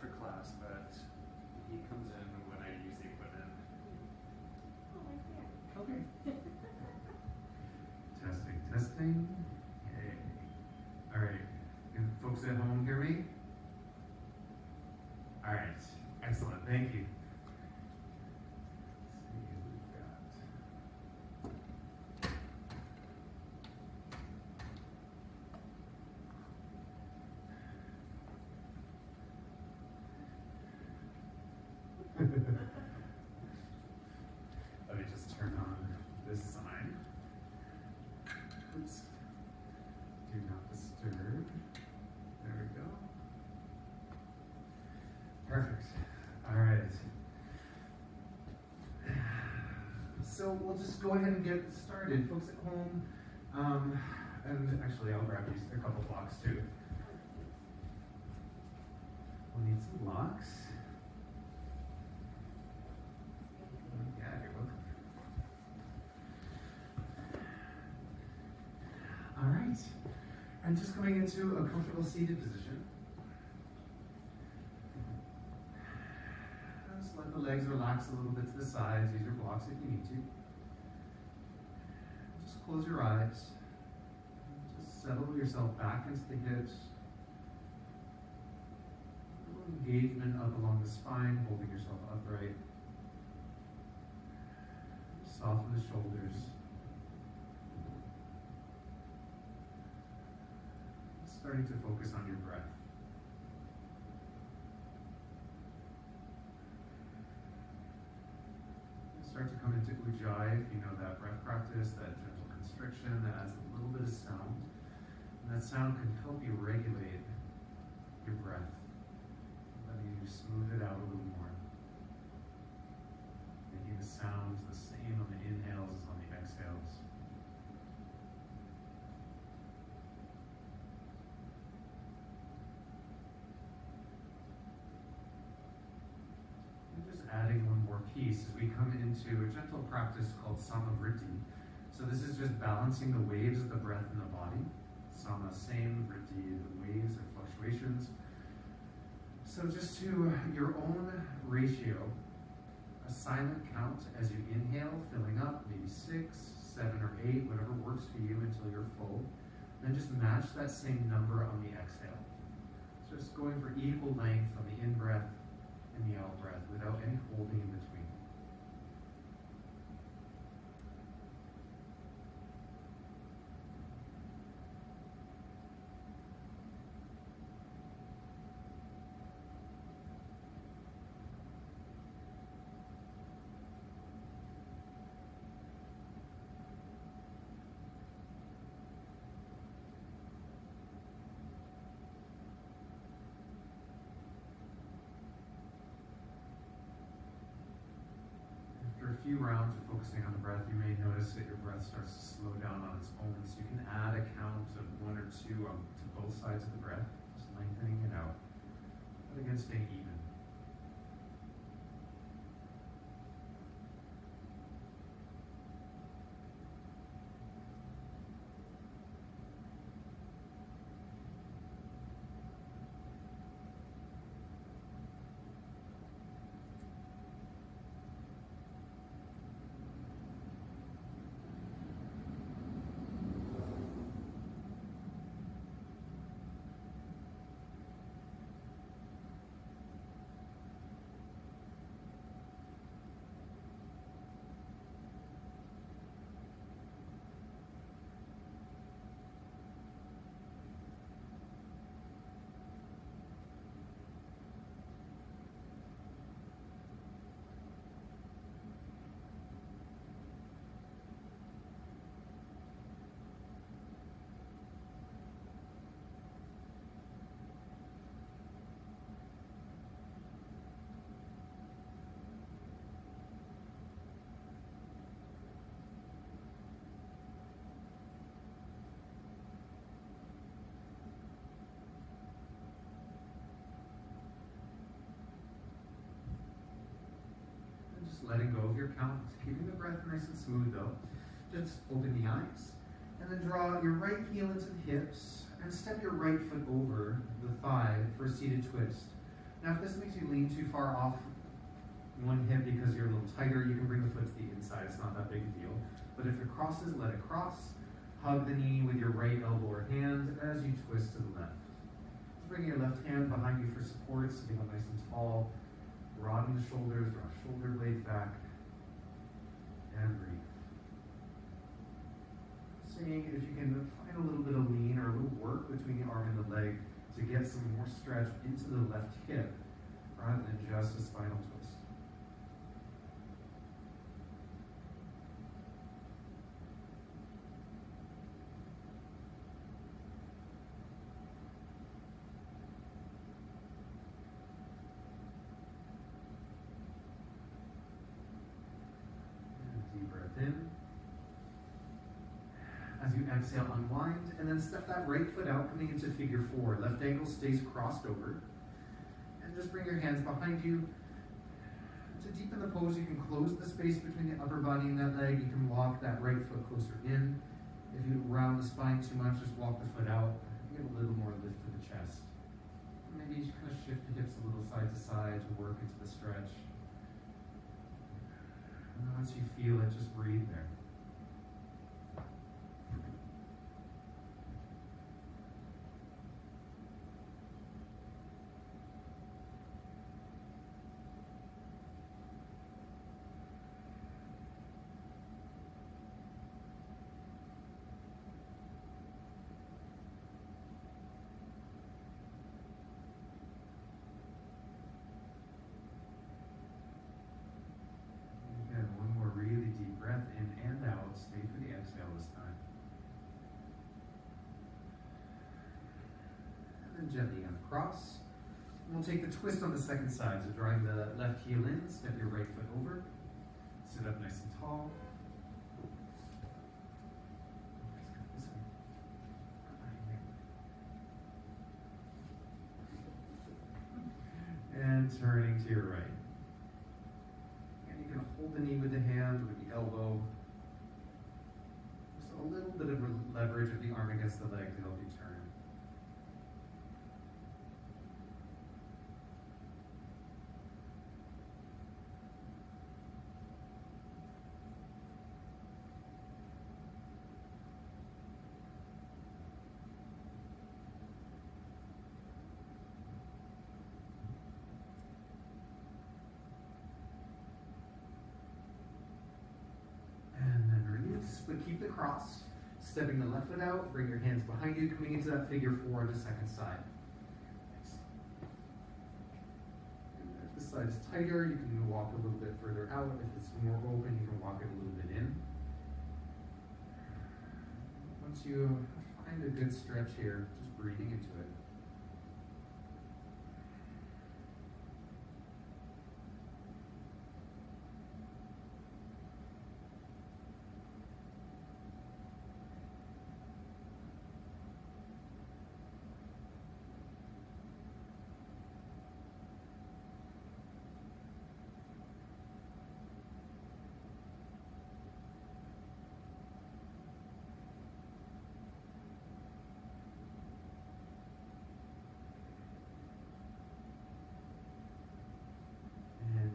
after class, but he comes in when I use the equipment. Oh, like Okay. Testing. Okay. All right. Can folks at home hear me? All right. Excellent. Thank you. Let's see who we've got. Let me just turn on this sign. Oops. Do not disturb. There we go. Perfect. All right. So we'll just go ahead and get started. Folks at home, and actually I'll grab these a couple blocks too. We'll need some blocks. Yeah, you're welcome. All right. And just coming into a comfortable seated position. Just let the legs relax a little bit to the sides. Use your blocks if you need to. Just close your eyes. Just settle yourself back into the hips. A little engagement up along the spine, holding yourself upright. Soften the shoulders. Starting to focus on your breath. Start to come into ujjayi, if you know that breath practice, that gentle constriction that adds a little bit of sound. And that sound can help you regulate your breath, letting you smooth it out a little more. Making the sounds the same on the inhales as on the exhales. Adding one more piece as we come into a gentle practice called Samavriti. So this is just balancing the waves of the breath in the body. Sama, same, vritti, the waves or fluctuations. So just to your own ratio, a silent count as you inhale, filling up, maybe 6, 7, or 8, whatever works for you until you're full. Then just match that same number on the exhale. So just going for equal length on the in-breath and the out breath without any holding in between. After a few rounds of focusing on the breath, you may notice that your breath starts to slow down on its own. So you can add a count of 1 or 2 to both sides of the breath, just lengthening it out, but again staying even. Just letting go of your count, keeping the breath nice and smooth though. Just open the eyes. And then draw your right heel into the hips and step your right foot over the thigh for a seated twist. Now if this makes you lean too far off one hip because you're a little tighter, you can bring the foot to the inside. It's not that big a deal. But if it crosses, let it cross. Hug the knee with your right elbow or hand as you twist to the left. So bring your left hand behind you for support, sitting up nice and tall. Broaden the shoulders, draw shoulder blades back, and breathe. Seeing if you can find a little bit of lean or a little work between the arm and the leg to get some more stretch into the left hip rather than just a spinal twist. Deep breath in. As you exhale, unwind, and then step that right foot out, coming into figure four. Left ankle stays crossed over. And just bring your hands behind you. To deepen the pose, you can close the space between the upper body and that leg. You can walk that right foot closer in. If you round the spine too much, just walk the foot out. Get a little more lift to the chest. Maybe you kind of shift the hips a little side to side to work into the stretch. And once you feel it, just breathe there. Really deep breath in and out. Stay for the exhale this time. And then gently uncross. And we'll take the twist on the second side. So drawing the left heel in, step your right foot over. Sit up nice and tall. And turning to your right. Hold the knee with the hand, with the elbow. Just a little bit of leverage of the arm against the leg to help you turn. But keep the cross, stepping the left foot out, bring your hands behind you, coming into that figure four on the second side. And if the side is tighter, you can walk a little bit further out. If it's more open, you can walk it a little bit in. Once you find a good stretch here, just breathing into it.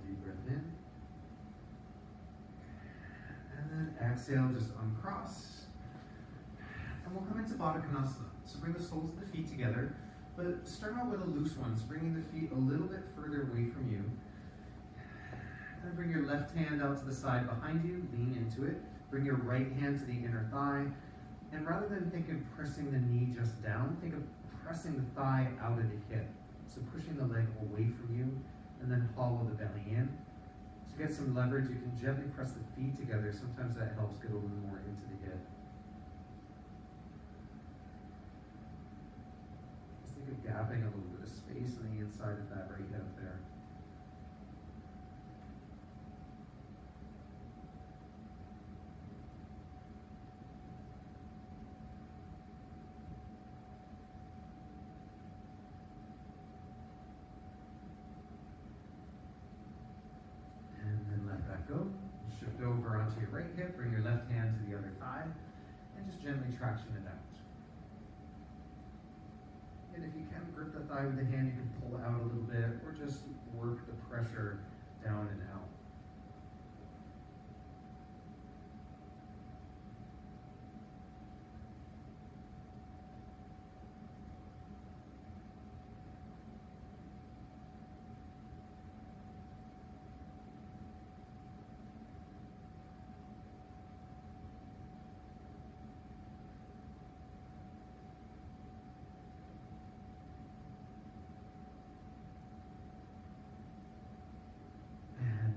Deep breath in. And then exhale, just uncross. And we'll come into Baddha Konasana. So bring the soles of the feet together, but start out with a loose one, so bringing the feet a little bit further away from you. And then bring your left hand out to the side behind you, lean into it. Bring your right hand to the inner thigh. And rather than think of pressing the knee just down, think of pressing the thigh out of the hip. So pushing the leg away from you, and then hollow the belly in. To get some leverage, you can gently press the feet together. Sometimes that helps get a little more into the hip. Just think of gapping a little bit of space on the inside of that right hip there. Go. Shift over onto your right hip, bring your left hand to the other thigh, and just gently traction it out. And if you can grip the thigh with the hand, you can pull out a little bit or just work the pressure down and out.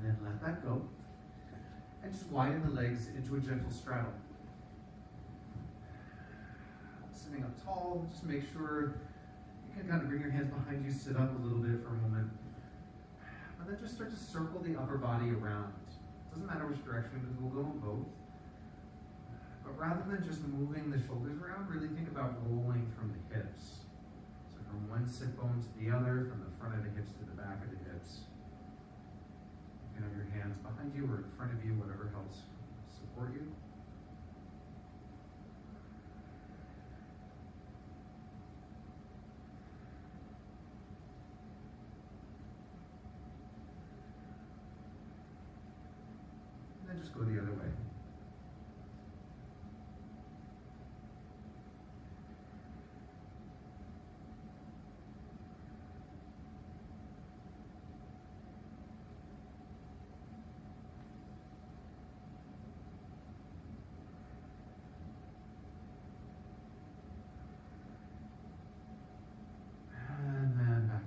And let that go. And just widen the legs into a gentle straddle. Sitting up tall, just make sure you can kind of bring your hands behind you, sit up a little bit for a moment. And then just start to circle the upper body around. Doesn't matter which direction, because we'll go in both. But rather than just moving the shoulders around, really think about rolling from the hips. So from one sit bone to the other, from the front of the hips to the back of the hips. You can have your hands behind you or in front of you, whatever helps support you. And then just go the other way.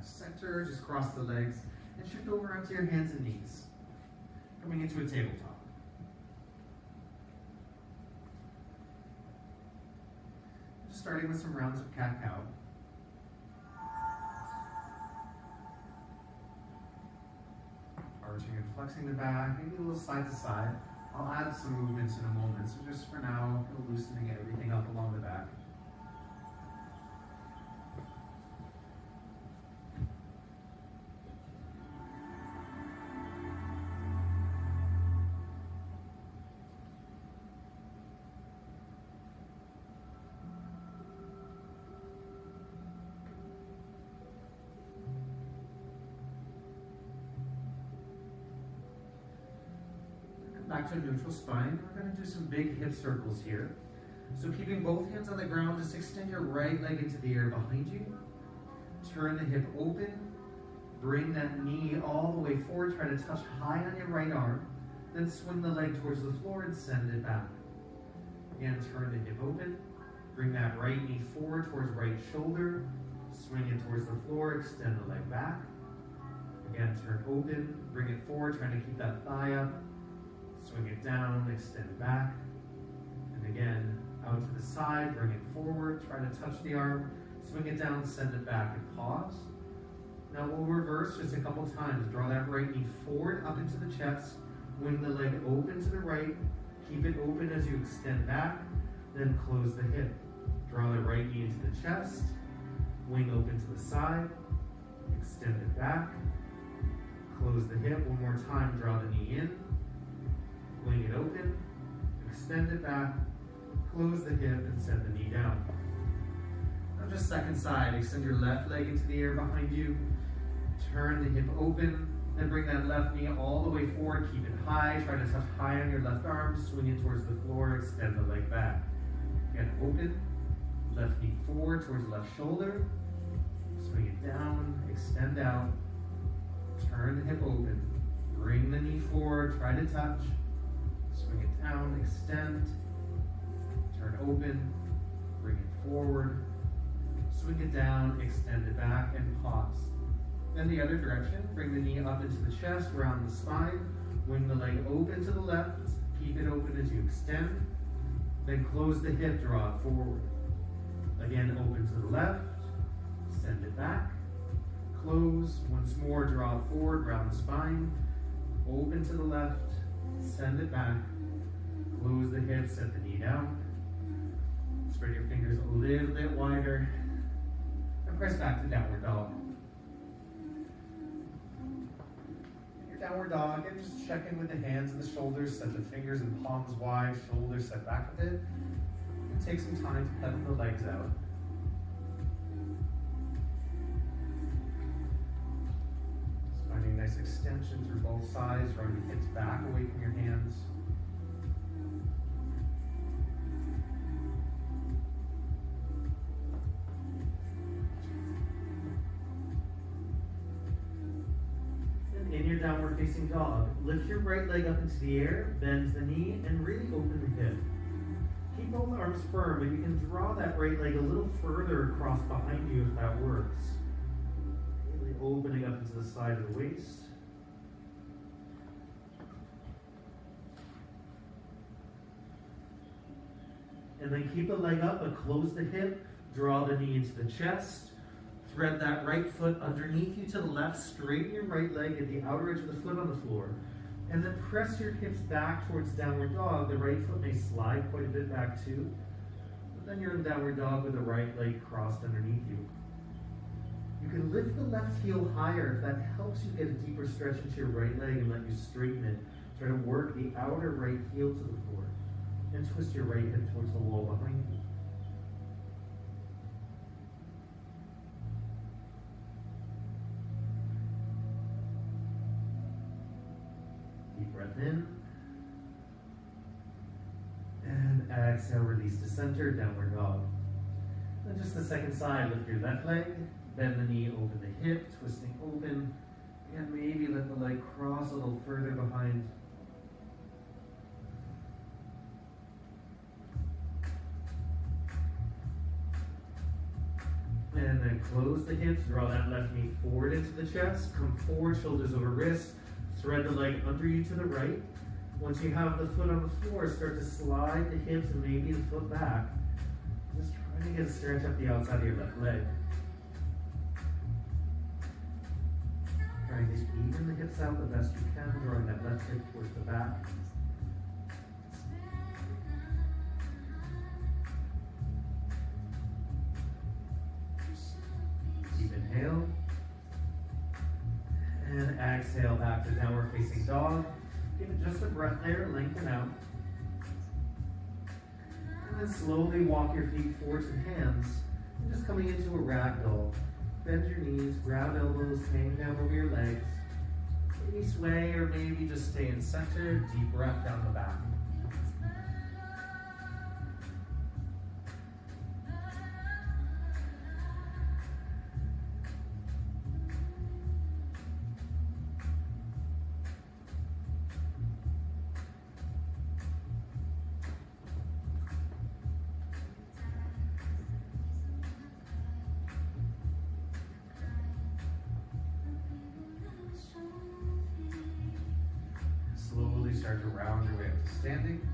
Center, just cross the legs and shift over onto your hands and knees. Coming into a tabletop. Just starting with some rounds of cat-cow. Arching and flexing the back, maybe a little side to side. I'll add some movements in a moment, so just for now, loosening everything up along the back. Back to a neutral spine. We're going to do some big hip circles here. So keeping both hands on the ground, just extend your right leg into the air behind you. Turn the hip open. Bring that knee all the way forward. Try to touch high on your right arm. Then swing the leg towards the floor and send it back. Again, turn the hip open. Bring that right knee forward towards right shoulder. Swing it towards the floor. Extend the leg back. Again, turn open. Bring it forward, trying to keep that thigh up. Swing it down, extend back. And again, out to the side, bring it forward, try to touch the arm, swing it down, send it back, and pause. Now we'll reverse just a couple times. Draw that right knee forward, up into the chest, wing the leg open to the right, keep it open as you extend back, then close the hip. Draw the right knee into the chest, wing open to the side, extend it back, close the hip. One more time, draw the knee in, wing it open, extend it back, close the hip, and send the knee down. Now just second side, extend your left leg into the air behind you, turn the hip open, then bring that left knee all the way forward, keep it high, try to touch high on your left arm, swing it towards the floor, extend the leg back. Again, open, left knee forward towards left shoulder, swing it down, extend out, turn the hip open, bring the knee forward, try to touch, swing it down, extend, turn open, bring it forward, swing it down, extend it back, and pause. Then the other direction, bring the knee up into the chest, around the spine, wing the leg open to the left, keep it open as you extend, then close the hip, draw it forward. Again, open to the left, send it back, close, once more, draw it forward, round the spine, open to the left, send it back, close the hip, set the knee down, spread your fingers a little bit wider, and press back to downward dog. In your downward dog, and just check in with the hands and the shoulders, set the fingers and palms wide, shoulders set back a bit, and take some time to pedal the legs out. sides, drawing your hips back away from your hands. And in your downward facing dog, lift your right leg up into the air, bend the knee, and really open the hip. Keep both arms firm, and you can draw that right leg a little further across behind you if that works. Really opening up into the side of the waist. And then keep the leg up, but close the hip, draw the knee into the chest, thread that right foot underneath you to the left, straighten your right leg at the outer edge of the foot on the floor, and then press your hips back towards downward dog. The right foot may slide quite a bit back too, but then you're in downward dog with the right leg crossed underneath you. You can lift the left heel higher if that helps you get a deeper stretch into your right leg and let you straighten it. Try to work the outer right heel to the floor and twist your right hip towards the wall behind you. Deep breath in. And exhale, release to center, downward dog. Then just the second side, lift your left leg, bend the knee, open the hip, twisting open, and maybe let the leg cross a little further behind. And then close the hips, draw that left knee forward into the chest, come forward, shoulders over wrists, thread the leg under you to the right. Once you have the foot on the floor, start to slide the hips and maybe the foot back. Just try to get a stretch up the outside of your left leg. Try to just even the hips out the best you can, drawing that left hip towards the back. Deep inhale. And exhale back to downward facing dog. Give it just a breath there, lengthen out. And then slowly walk your feet forward to hands. And just coming into a ragdoll. Bend your knees, grab elbows, hang down over your legs. Maybe sway or maybe just stay in center. Deep breath down the back. Slowly start to round your way up to standing.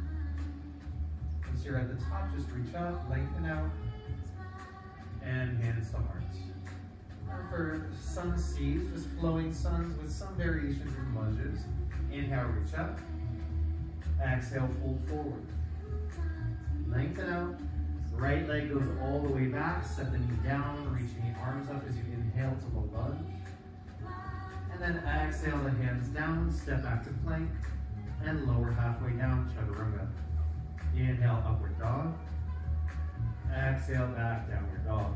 Once you're at the top, just reach up, lengthen out, and hands to hearts. For sun seas, just flowing suns with some variations in lunges. Inhale, reach up. Exhale, fold forward. Lengthen out. Right leg goes all the way back. Step the knee down, reaching the arms up as you inhale to the lunge. And then exhale the hands down, step back to plank, and lower halfway down, chaturanga. Inhale, upward dog. Exhale, back, downward dog.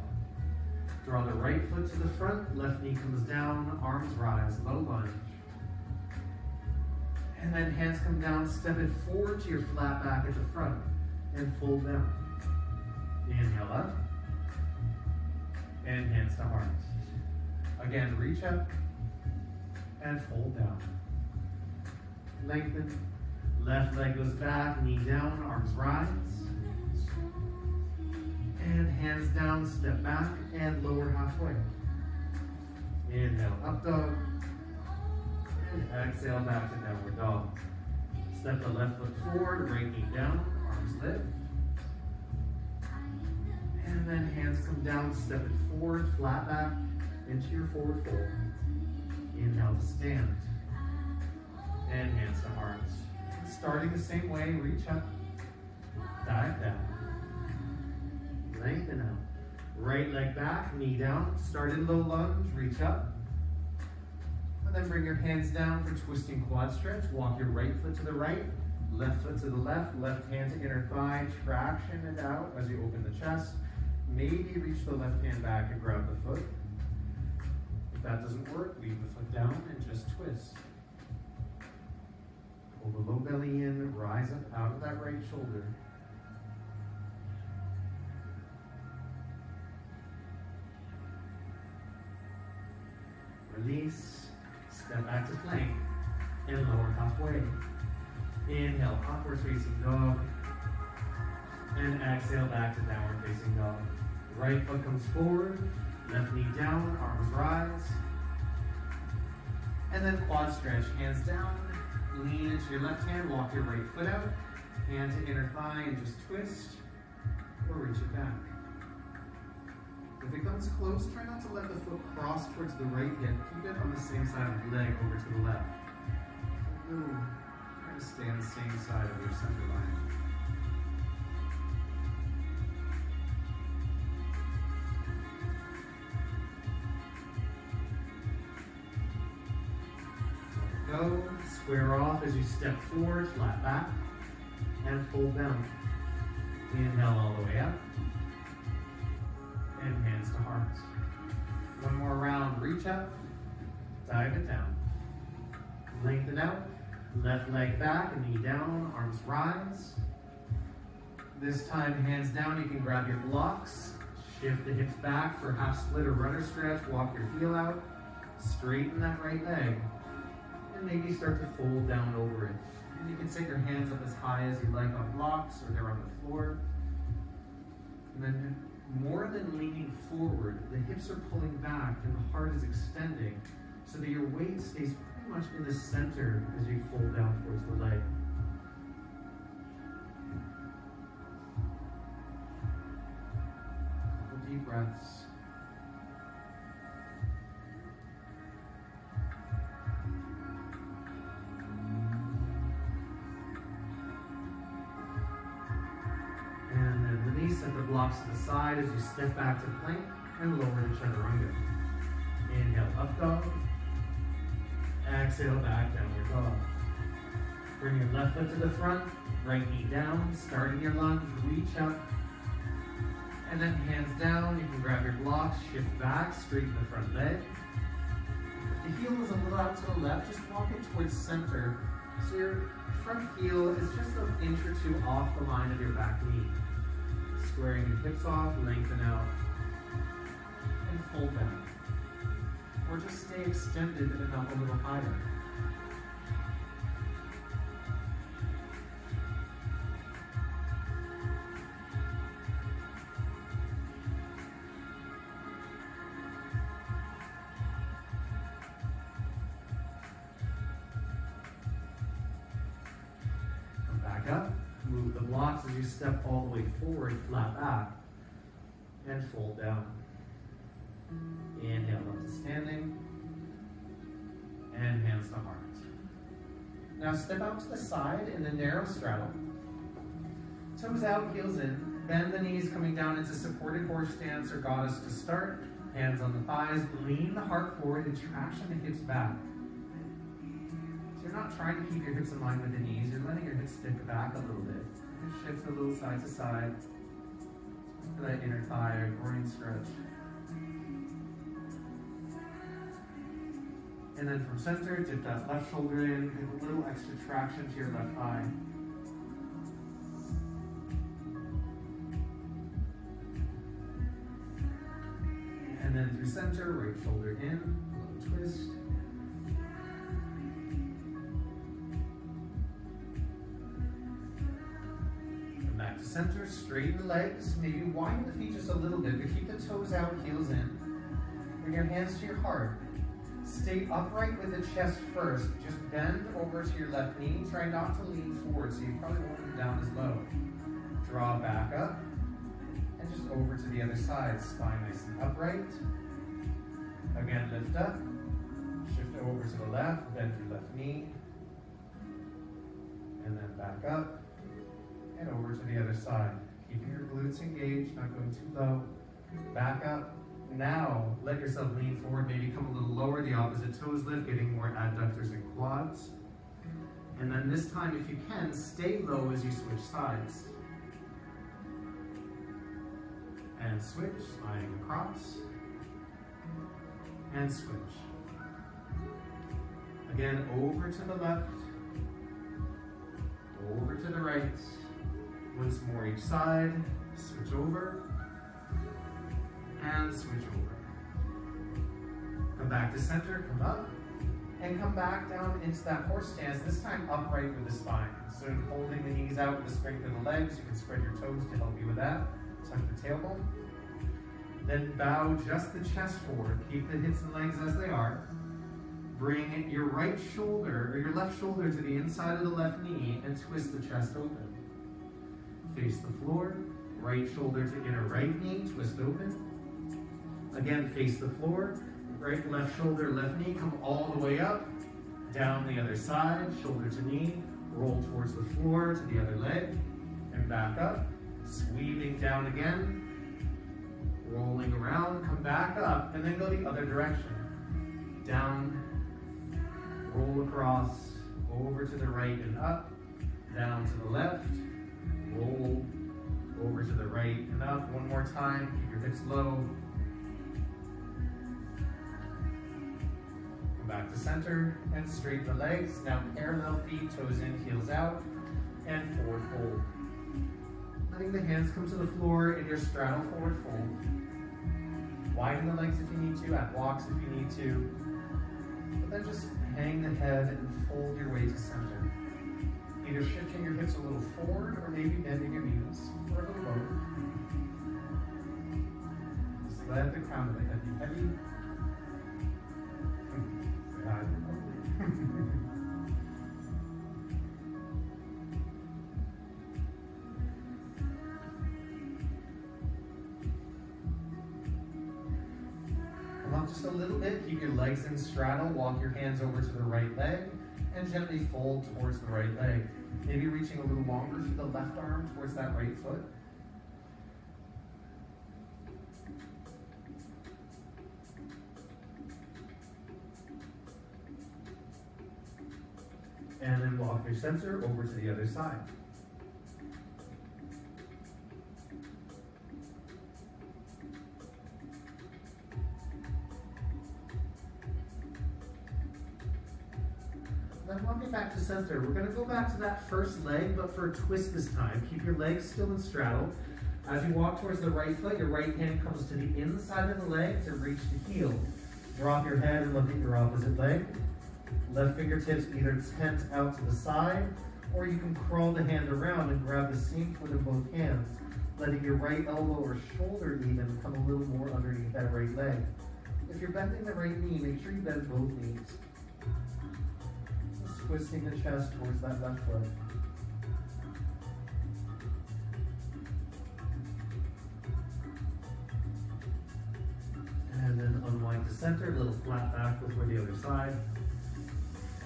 Draw the right foot to the front, left knee comes down, arms rise, low lunge. And then hands come down, step it forward to your flat back at the front, and fold down. Inhale up, and hands to hearts. Again, reach up, and fold down. Lengthen. Left leg goes back, knee down, arms rise. And hands down, step back, and lower halfway. Inhale, up dog. And exhale, back to downward dog. Step the left foot forward, right knee down, arms lift. And then hands come down, step it forward, flat back, into your forward fold. Inhale to stand. And hands to hearts. Starting the same way, reach up, dive down. Lengthen out. Right leg back, knee down. Start in low lunge, reach up. And then bring your hands down for twisting quad stretch. Walk your right foot to the right, left foot to the left hand to inner thigh. Traction it out as you open the chest. Maybe reach the left hand back and grab the foot. If that doesn't work, leave the foot down and just twist. low belly in, rise up out of that right shoulder. Release, step back to plank, and lower halfway. Inhale, upward facing dog, and exhale back to downward facing dog. Right foot comes forward, left knee down, arms rise. And then quad stretch, hands down, lean into your left hand, walk your right foot out, hand to inner thigh and just twist, or reach it back. If it comes close, try not to let the foot cross towards the right hip. Keep it on the same side of the leg over to the left. Ooh, try to stay on the same side of your center line. Go, square off as you step forward, flat back, and fold down. Inhale all the way up, and hands to heart. One more round, reach up, dive it down. Lengthen out, left leg back, knee down, arms rise. This time, hands down, you can grab your blocks, shift the hips back for half split or runner stretch, walk your heel out, straighten that right leg. And maybe start to fold down over it. And you can set your hands up as high as you like on blocks or they're on the floor. And then more than leaning forward, the hips are pulling back and the heart is extending so that your weight stays pretty much in the center as you fold down towards the leg. Couple deep breaths. Set the blocks to the side as you step back to plank and lower to chaturanga. Inhale, up dog. Exhale, back, downward dog. Bring your left foot to the front, right knee down, starting your lunge, reach up. And then hands down, you can grab your blocks, shift back, straighten the front leg. If the heel is a little out to the left, just walk it towards center. So your front heel is just an inch or two off the line of your back knee. Squaring your hips off, lengthen out, and fold down. Or just stay extended and up a little higher. Come back up. Move the blocks as you step all the way forward, flat back, and fold down. Inhale up to standing, and hands to heart. Now step out to the side in the narrow straddle. Toes out, heels in. Bend the knees coming down into supported horse stance or goddess to start. Hands on the thighs, lean the heart forward and traction the hips back. You're not trying to keep your hips in line with the knees, you're letting your hips stick back a little bit. Hip shift a little side to side for that inner thigh or groin stretch. And then from center, dip that left shoulder in, give a little extra traction to your left thigh. And then through center, right shoulder in, a little twist. Back to center, straighten the legs, maybe widen the feet just a little bit, but keep the toes out, heels in. Bring your hands to your heart. Stay upright with the chest first. Just bend over to your left knee. Try not to lean forward, so you probably won't come down as low. Draw back up, and just over to the other side. Spine nice and upright. Again, lift up. Shift over to the left, bend your left knee. And then back up. And over to the other side. Keeping your glutes engaged, not going too low. Back up. Now, let yourself lean forward, maybe come a little lower, the opposite toes lift, getting more adductors and quads. And then this time, if you can, stay low as you switch sides. And switch, sliding across. And switch. Again, over to the left. over to the right. Once more each side, switch over, and switch over. Come back to center, come up, and come back down into that horse stance, this time upright with the spine. So holding the knees out with the strength of the legs, you can spread your toes to help you with that. Tuck the tailbone. Then bow just the chest forward. Keep the hips and legs as they are. Bring your right shoulder, or your left shoulder to the inside of the left knee and twist the chest open. Face the floor, right shoulder to inner right knee, twist open. Again, face the floor, right, left shoulder, left knee, come all the way up, down the other side, shoulder to knee, roll towards the floor to the other leg, and back up, sweeping down again, rolling around, come back up, and then go the other direction. Down, roll across, over to the right and up, down to the left, roll over to the right and up. One more time, keep your hips low. Come back to center and straighten the legs. Now parallel feet, toes in, heels out, and forward fold. Letting the hands come to the floor in your straddle forward fold. Widen the legs if you need to, add blocks if you need to. But then just hang the head and fold your way to center. Either shifting your hips a little forward or maybe bending your knees, or a little both. Just let the crown of the head be heavy. Come up just a little bit, keep your legs in straddle, walk your hands over to the right leg, and gently fold towards the right leg. Maybe reaching a little longer through the left arm towards that right foot. And then walk your center over to the other side. Then walking back to center, we're going to go back to that first leg, but for a twist this time. Keep your legs still in straddle. As you walk towards the right foot, your right hand comes to the inside of the leg to reach the heel. Drop your head and look at your opposite leg. Left fingertips either tent out to the side, or you can crawl the hand around and grab the same foot in both hands, letting your right elbow or shoulder even come a little more underneath that right leg. If you're bending the right knee, make sure you bend both knees. Just twisting the chest towards that left foot. And then unwind to center, a little flat back before the other side.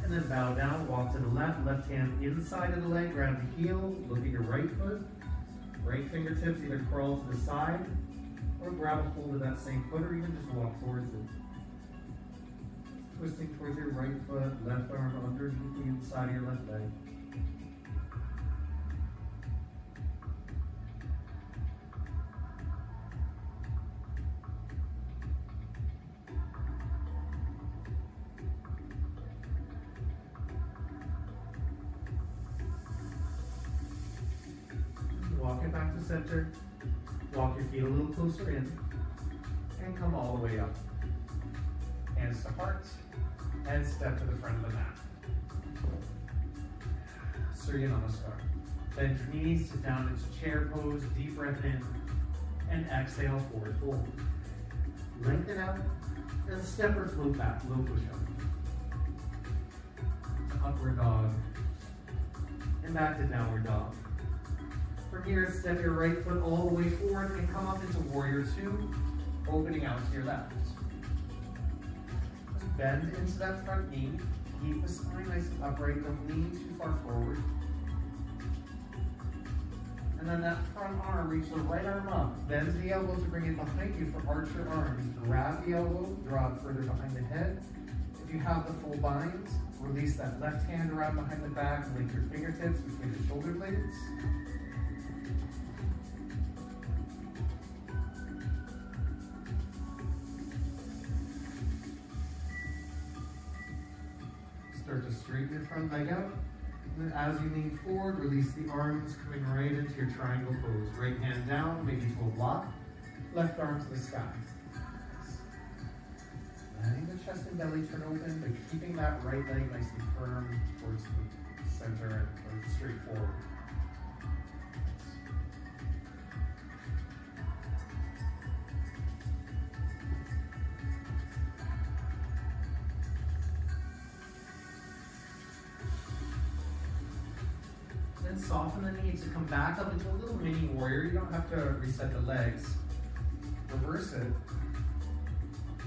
And then bow down, walk to the left, left hand inside of the leg, grab the heel, look at your right foot. Right fingertips either crawl to the side, or grab a hold of that same foot, or even just walk towards it. Twisting towards your right foot, left arm underneath the inside of your left leg. Walk it back to center. Walk your feet a little closer in. And come all the way up. Hands to heart. And step to the front of the mat. Surya Namaskar. Bend your knees, sit down into chair pose. Deep breath in. And exhale, forward fold. Lengthen out. And step or float back, low push-up. Upward dog. And back to downward dog. From here, step your right foot all the way forward and come up into Warrior Two, opening out to your left. Just bend into that front knee. Keep the spine nice and upright. Don't lean too far forward. And then that front arm, reach the right arm up. Bend the elbow to bring it behind you for arch your arms. Grab the elbow, draw it further behind the head. If you have the full bind, release that left hand around behind the back and link your fingertips between the shoulder blades. Start to straighten your front leg out. And then as you lean forward, release the arms, coming right into your triangle pose. Right hand down, maybe to a block. Left arm to the sky. Letting the chest and belly turn open, but keeping that right leg nice and firm towards the center or straight forward. Then soften the knee to come back up into a little mini warrior. You don't have to reset the legs. Reverse it.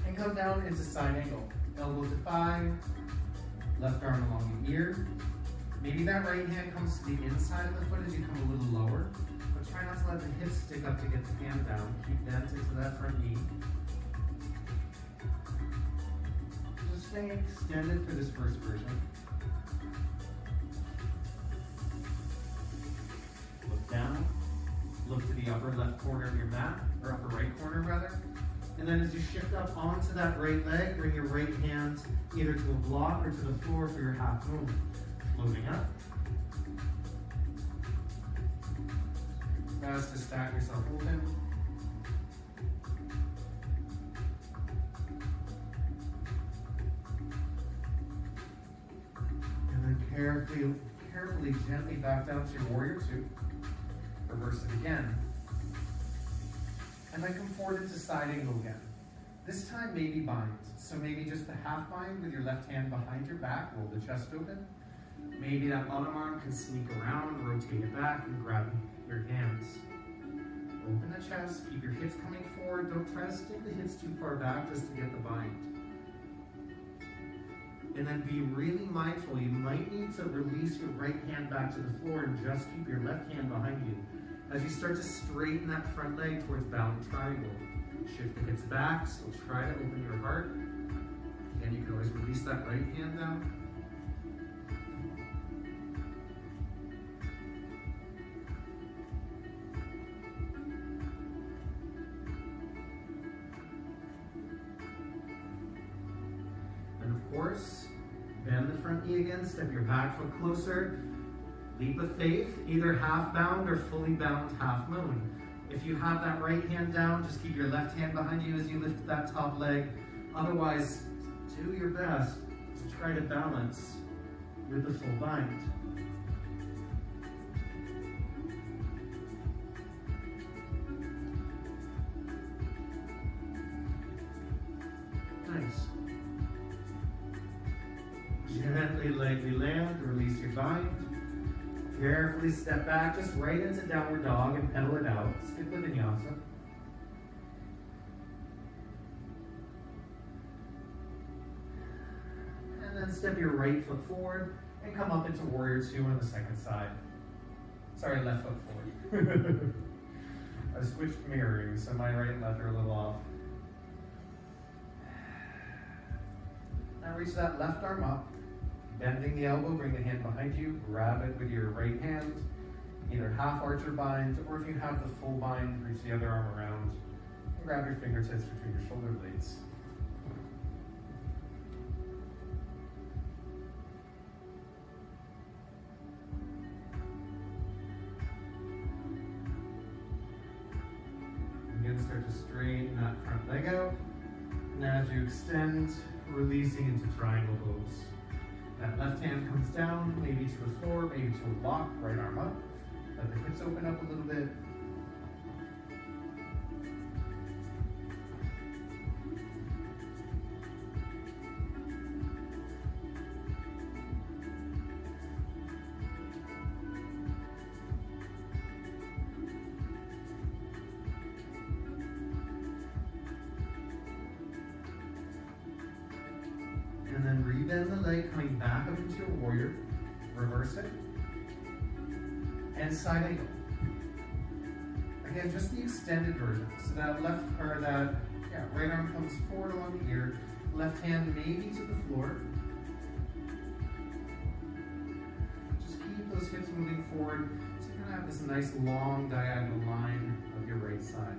And come down into side angle. Elbow to thigh, left arm along the ear. Maybe that right hand comes to the inside of the foot as you come a little lower. But try not to let the hips stick up to get the hand down. Keep bent into that front knee. Just stay extended for this first version. Look down. Look to the upper left corner of your mat, or upper right corner rather. And then as you shift up onto that right leg, bring your right hand either to a block or to the floor for your half moon. Floating up. Best to stack yourself open. And then carefully, gently back down to your warrior two. Reverse it again. And then come forward into side angle again. This time maybe bind. So maybe just the half bind with your left hand behind your back, roll the chest open. Maybe that bottom arm can sneak around, rotate it back, and grab your hands. Open the chest, keep your hips coming forward. Don't try to stick the hips too far back just to get the bind. And then be really mindful. You might need to release your right hand back to the floor and just keep your left hand behind you. As you start to straighten that front leg towards balanced triangle, shift the hips back, so try to open your heart. Again, you can always release that right hand down. And of course, bend the front knee again, step your back foot closer. Leap of faith, either half bound or fully bound half moon. If you have that right hand down, just keep your left hand behind you as you lift that top leg. Otherwise, do your best to try to balance with the full bind. Nice. Gently, lightly land, release your bind. Carefully step back, just right into downward dog and pedal it out. Stick with vinyasa. And then step your right foot forward and come up into warrior two on the second side. Sorry, left foot forward. I switched mirroring, so my right and left are a little off. Now reach that left arm up. Bending the elbow, bring the hand behind you, grab it with your right hand, either half archer bind, or if you have the full bind, reach the other arm around, and grab your fingertips between your shoulder blades. Again, start to straighten that front leg out, and as you extend, releasing into triangle pose. That left hand comes down, maybe to the floor, maybe to a block, right arm up. Let the hips open up a little bit. And then rebend the leg, coming back up into your warrior. Reverse it. And side angle. Again, just the extended version. So that right arm comes forward along the ear. Left hand maybe to the floor. Just keep those hips moving forward. So you're gonna have this nice long diagonal line of your right side.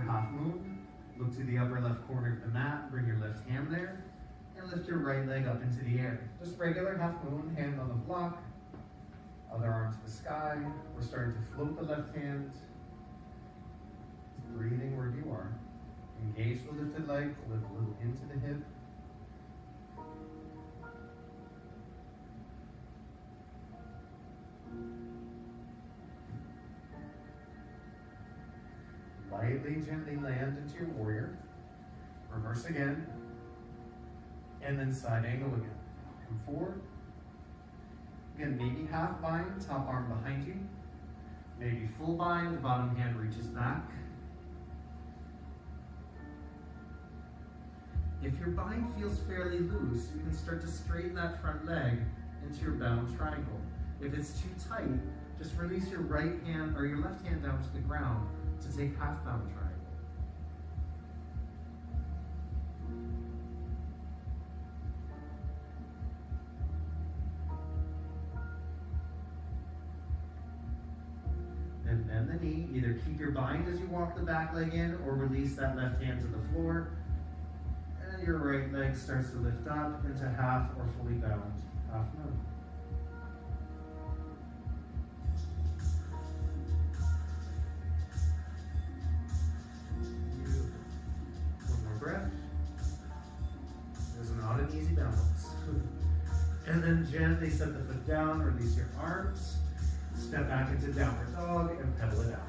half moon. Look to the upper left corner of the mat, bring your left hand there, and lift your right leg up into the air. Just regular half moon, hand on the block, other arm to the sky. We're starting to float the left hand. Breathing where you are. Engage the lifted leg, pull it a little into the hip. Lightly, gently land into your warrior. Reverse again. And then side angle again. Come forward. Again, maybe half bind, top arm behind you. Maybe full bind, bottom hand reaches back. If your bind feels fairly loose, you can start to straighten that front leg into your bound triangle. If it's too tight, just release your right hand or your left hand down to the ground to take half bound triangle. And bend the knee. Either keep your bind as you walk the back leg in or release that left hand to the floor. And your right leg starts to lift up into half or fully bound half moon. One more breath. This is not an easy balance. And then gently set the foot down, release your arms, step back into downward dog and pedal it out.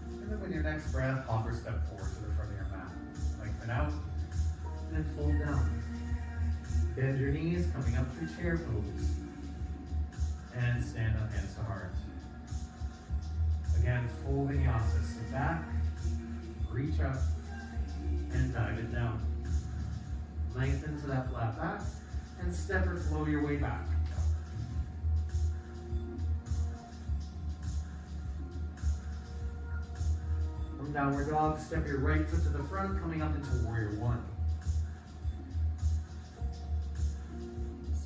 And then with your next breath, hop or step forward to the front of your mat. Lengthen out, and then fold down. Bend your knees, coming up through chair pose. And stand up, hands to heart. Again, full vinyasa. So back, reach up, and dive it down. Lengthen to that flat back, and step or flow your way back. From downward dog, step your right foot to the front, coming up into warrior one.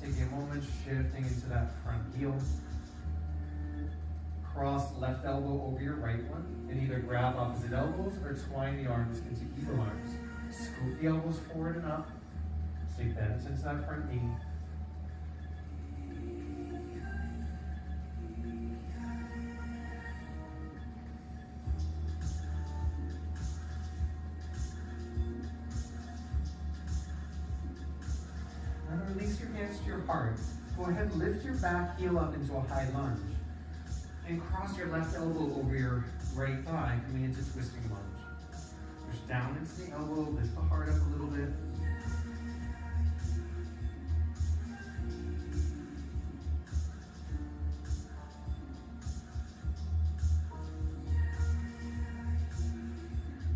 Take a moment, shifting into that front heel. Cross left elbow over your right one, and either grab opposite elbows or twine the arms into eagle arms. Scoop the elbows forward and up. Stay bent into that front knee. Release your hands to your heart. Go ahead and lift your back heel up into a high lunge. And cross your left elbow over your right thigh, coming into twisting lunge. Push down into the elbow, lift the heart up a little bit.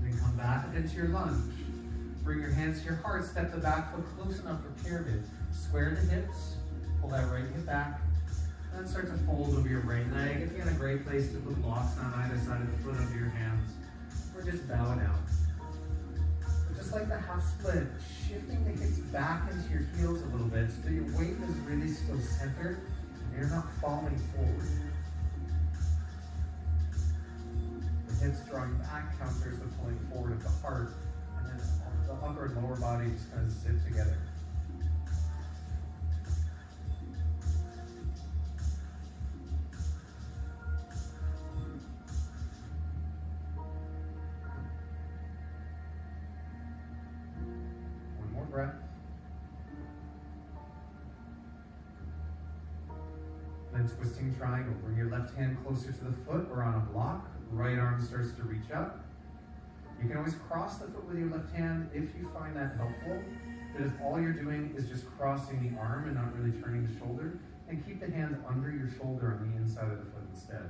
Then come back up into your lunge. Bring your hands to your heart, step the back foot close enough for pyramid. Square the hips, pull that right hip back, and then start to fold over your right leg. Again, a great place to put blocks on either side of the foot under your hands, or just bow down. But just like the half split, shifting the hips back into your heels a little bit so that your weight is really still centered and you're not falling forward. The hips drawing back counters the pulling forward of the heart, and then the upper and lower body just kind of sit together. One more breath. Then twisting triangle. Bring your left hand closer to the foot or on a block. Right arm starts to reach up. You can always cross the foot with your left hand if you find that helpful. But if all you're doing is just crossing the arm and not really turning the shoulder, then keep the hand under your shoulder on the inside of the foot instead.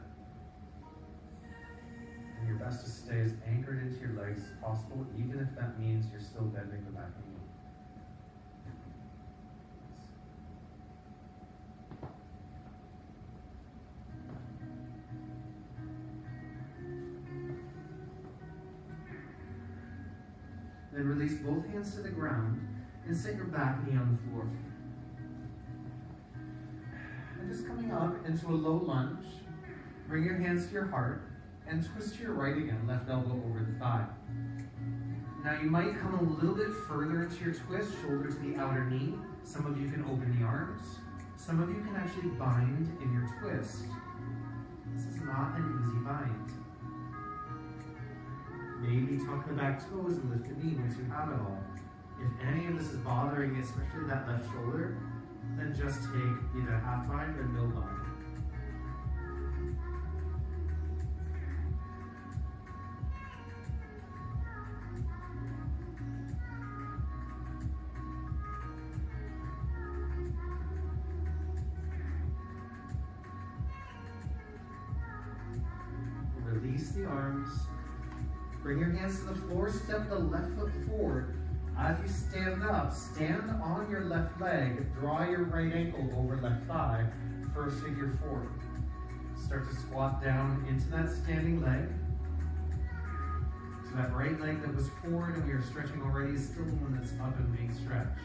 And your best to stay as anchored into your legs as possible, even if that means you're still bending the back knee. release both hands to the ground and set your back knee on the floor. And just coming up into a low lunge, bring your hands to your heart and twist to your right again, left elbow over the thigh. Now you might come a little bit further into your twist, shoulder to the outer knee. Some of you can open the arms. Some of you can actually bind in your twist. This is not an easy bind. Maybe tuck the back toes and lift the knee once you have it all. If any of this is bothering you, especially that left shoulder, then just take either half bind or no bind. Release the arms. Bring your hands to the floor, step the left foot forward. As you stand up, stand on your left leg, draw your right ankle over left thigh for a figure four. Start to squat down into that standing leg. So that right leg that was forward and we were stretching already is still the one that's up and being stretched.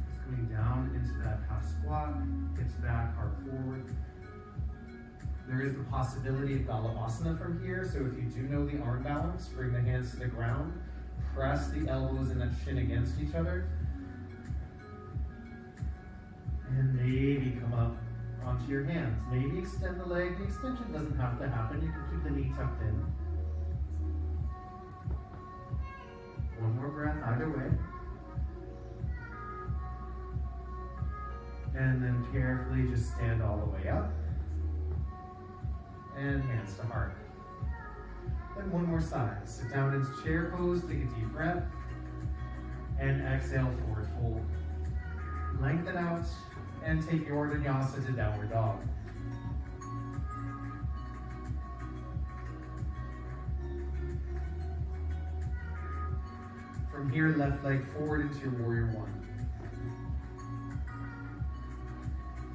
Just coming down into that half squat, hips back, heart forward. There is the possibility of Balavasana from here, so if you do know the arm balance, bring the hands to the ground, press the elbows and that shin against each other, and maybe come up onto your hands. Maybe extend the leg. The extension doesn't have to happen. You can keep the knee tucked in. One more breath either way. And then carefully just stand all the way up. And hands to heart. Then one more side. Sit down into chair pose, take a deep breath, and exhale, forward fold. Lengthen out, and take your vinyasa to downward dog. From here, left leg forward into your warrior one.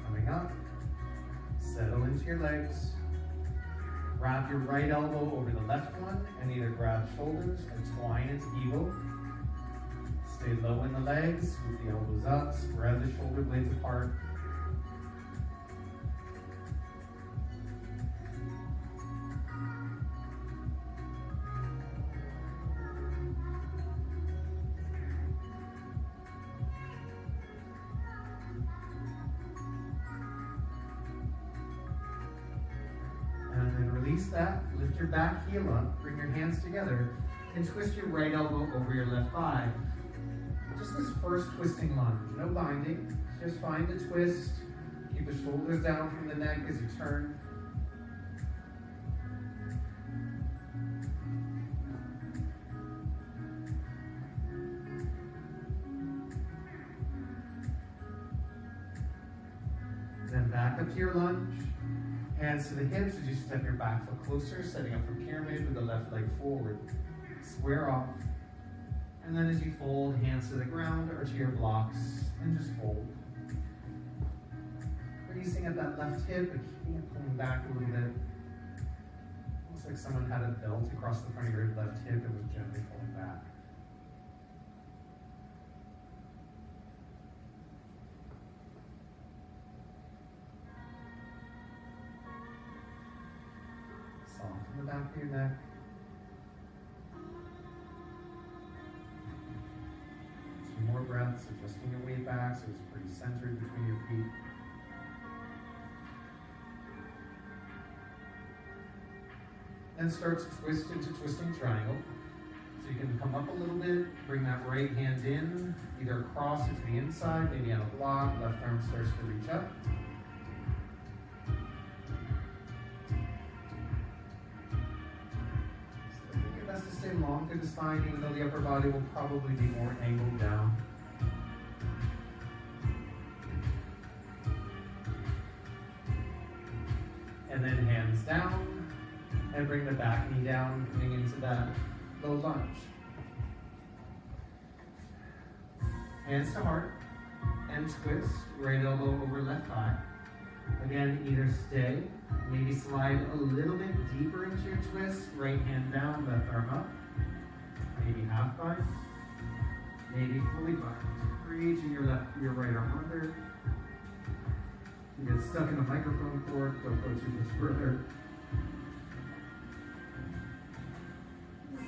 Coming up, settle into your legs. Wrap your right elbow over the left one and either grab shoulders or twine into eagle. Stay low in the legs, scoop the elbows up, spread the shoulder blades apart. Release that, lift your back heel up, bring your hands together, and twist your right elbow over your left thigh. Just this first twisting lunge, no binding, just find the twist, keep the shoulders down from the neck as you turn. Then back up to your lunge. Hands to the hips as you step your back foot closer, setting up for pyramid with the left leg forward. Square off. And then as you fold, hands to the ground or to your blocks, and just fold. Releasing at that left hip, but keeping it pulling back a little bit. Looks like someone had a belt across the front of your left hip and was gently pulling back. Soften the back of your neck. Two more breaths, adjusting your weight back so it's pretty centered between your feet. Then start to twist into twisting triangle. So you can come up a little bit, bring that right hand in, either across or to the inside, maybe on a block, left arm starts to reach up. To stay long through the spine, even though the upper body will probably be more angled down. And then hands down, and bring the back knee down, coming into that low lunge. Hands to heart, and twist, right elbow over left thigh. Again, either stay, maybe slide a little bit deeper into your twist, right hand down, left arm up. maybe half bind, maybe fully bind. Reaching your right arm under. You get stuck in a microphone cord, don't go too much further.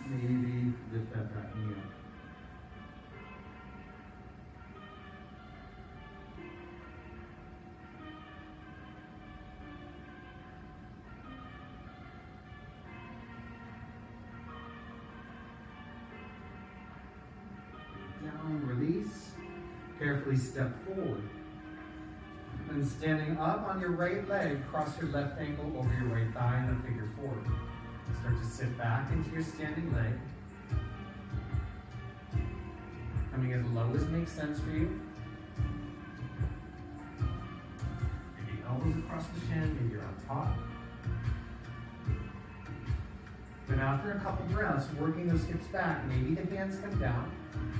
Maybe lift that back knee up. Down, release. Carefully step forward. Then standing up on your right leg, cross your left ankle over your right thigh in a figure four. Start to sit back into your standing leg. Coming as low as makes sense for you. Maybe elbows across the shin, maybe you're on top. Then after a couple breaths, working those hips back, maybe the hands come down.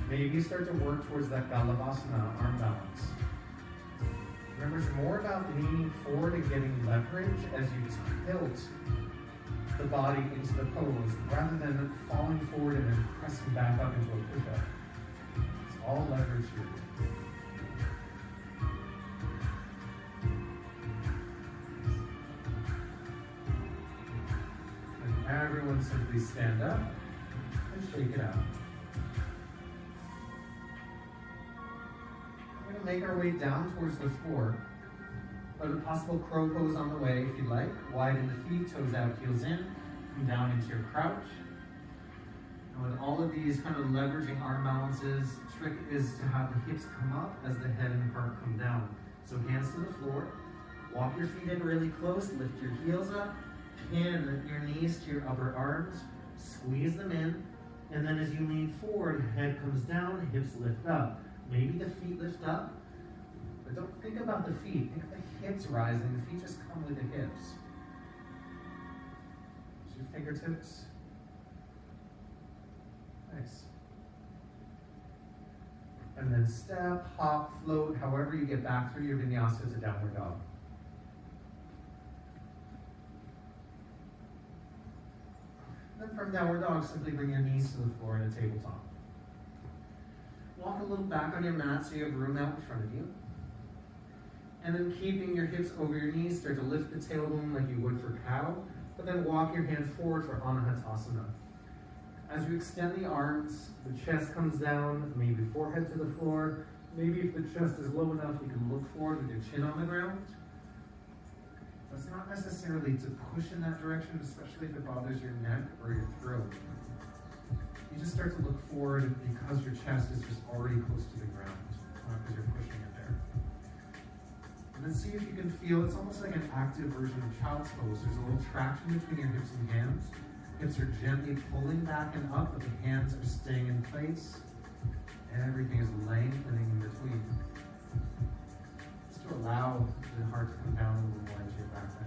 Maybe you start to work towards that Galavasana arm balance. Remember, it's more about leaning forward and getting leverage as you tilt the body into the pose, rather than falling forward and then pressing back up into a push-up. It's all leverage here. And everyone simply stand up and shake it out. We're going to make our way down towards the floor. Put a possible crow pose on the way if you'd like. Widen the feet, toes out, heels in. Come down into your crouch. And with all of these kind of leveraging arm balances, trick is to have the hips come up as the head and heart come down. So hands to the floor. Walk your feet in really close. Lift your heels up. Pin your knees to your upper arms. Squeeze them in. And then as you lean forward, head comes down, hips lift up. Maybe the feet lift up. But don't think about the feet. Think of the hips rising. The feet just come with the hips. Use your fingertips. Nice. And then step, hop, float, however you get back through your vinyasa to downward dog. Then from downward dog, simply bring your knees to the floor in a tabletop. Walk a little back on your mat so you have room out in front of you. And then keeping your hips over your knees, start to lift the tailbone like you would for cow, but then walk your hands forward for Anahatasana. As you extend the arms, the chest comes down, maybe forehead to the floor. Maybe if the chest is low enough, you can look forward with your chin on the ground. That's not necessarily to push in that direction, especially if it bothers your neck or your throat. You just start to look forward because your chest is just already close to the ground, because you're pushing it there. And then see if you can feel, it's almost like an active version of child's pose. There's a little traction between your hips and hands. Hips are gently pulling back and up, but the hands are staying in place. Everything is lengthening in between. Just to allow the heart to come down a little more into your back there.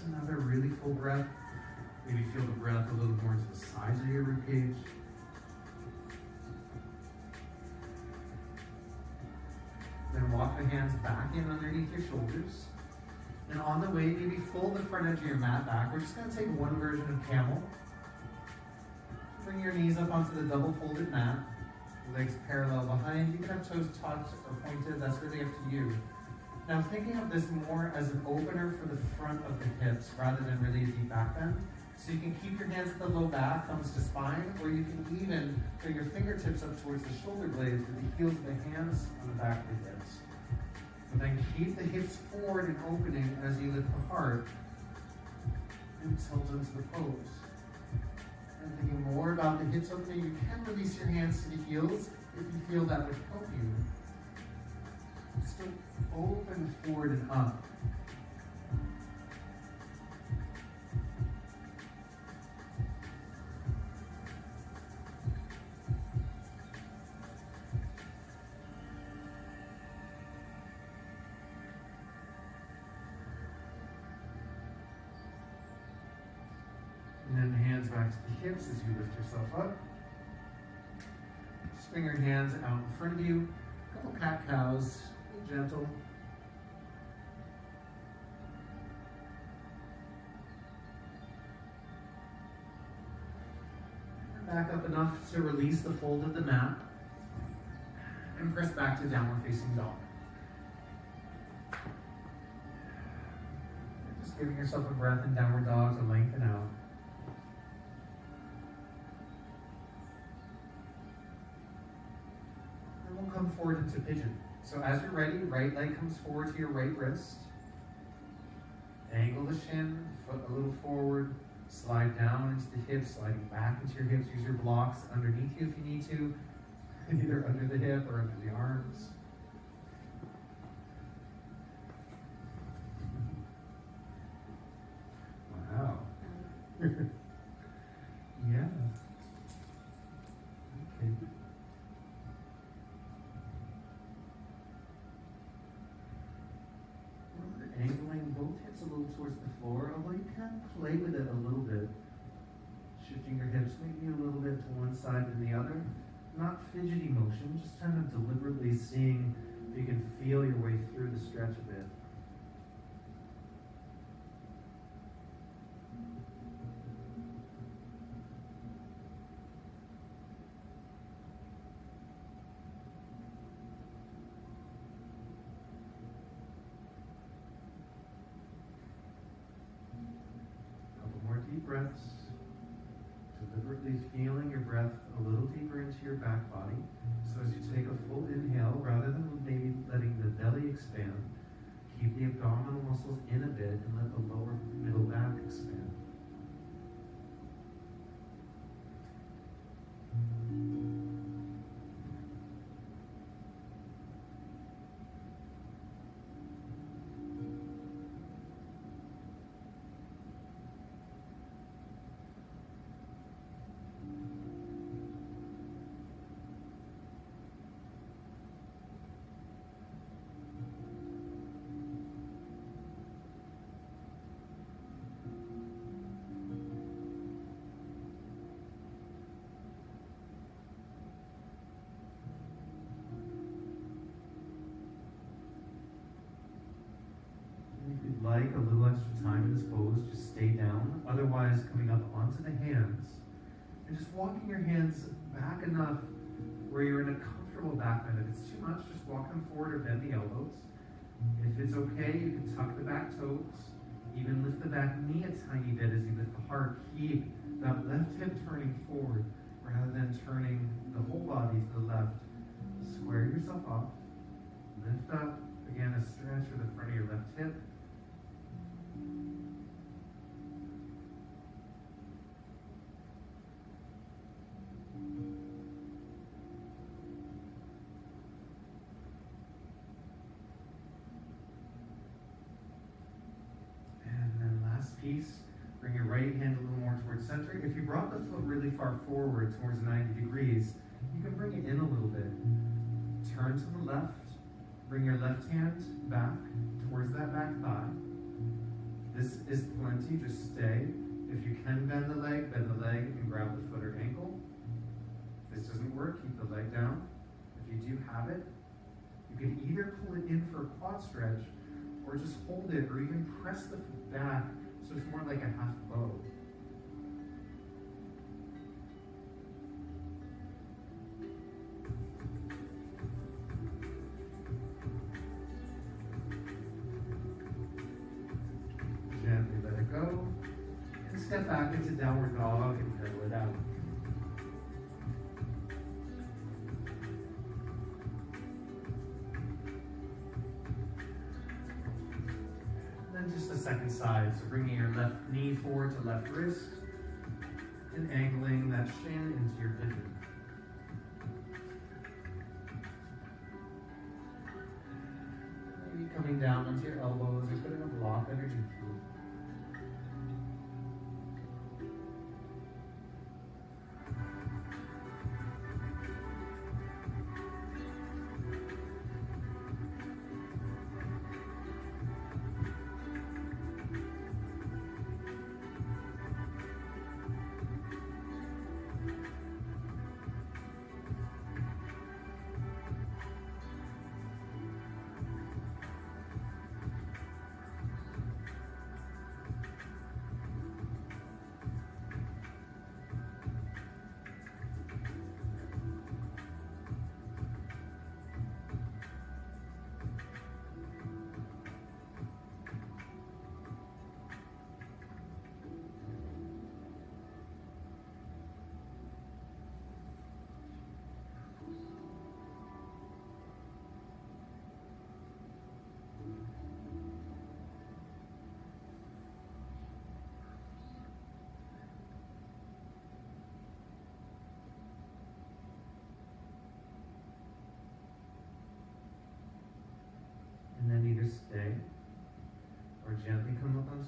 Another really full breath. Maybe feel the breath a little more into the sides of your ribcage. Then walk the hands back in underneath your shoulders. And on the way, maybe fold the front edge of your mat back. We're just going to take one version of camel. Bring your knees up onto the double folded mat. Legs parallel behind. You can have toes tucked or pointed. That's really up to you. Now thinking of this more as an opener for the front of the hips rather than really a deep back bend. So you can keep your hands at the low back, thumbs to spine, or you can even bring your fingertips up towards the shoulder blades with the heels of the hands on the back of the hips. And then keep the hips forward and opening as you lift the heart and tilt into the pose. And thinking more about the hips opening, you can release your hands to the heels if you feel that would help you. Still open forward and up. hands back to the hips as you lift yourself up. Just bring your hands out in front of you. A couple cat-cows. Be gentle. Back up enough to release the fold of the mat. And press back to downward facing dog. Just giving yourself a breath in downward dog to lengthen out. And we'll come forward into pigeon. So as you're ready, right leg comes forward to your right wrist. Angle the shin, foot a little forward. Slide down into the hips, sliding back into your hips. Use your blocks underneath you if you need to, either under the hip or under the arms. Wow. Yeah. Okay. We're angling both hips a little towards the floor, although you can play with it a little bit. Shifting your hips maybe a little bit to one side and the other. Not fidgety motion, just kind of deliberately seeing if you can feel your way through the stretch a bit. Deep breaths, deliberately feeling your breath a little deeper into your back body. So as you take a full inhale, rather than maybe letting the belly expand, keep the abdominal muscles in a bit and let the lower middle back expand. Like a little extra time in this pose, just stay down. Otherwise, coming up onto the hands and just walking your hands back enough where you're in a comfortable back bend. If it's too much, just walk them forward or bend the elbows. If it's okay, you can tuck the back toes, even lift the back knee a tiny bit as you lift the heart. Keep that left hip turning forward rather than turning the whole body to the left. Square yourself off. Lift up. Again, a stretch for the front of your left hip. Piece. Bring your right hand a little more towards center. If you brought the foot really far forward towards 90 degrees, you can bring it in a little bit. Turn to the left. Bring your left hand back towards that back thigh. This is plenty. Just stay. If you can bend the leg and grab the foot or ankle. If this doesn't work, keep the leg down. If you do have it, you can either pull it in for a quad stretch or just hold it or even press the foot back. So it's more like a half bow. Gently let it go. And step back into downward dog and pedal it out. Just the second side, so bringing your left knee forward to left wrist and angling that shin into your pigeon. Maybe coming down onto your elbows or putting a block underneath you.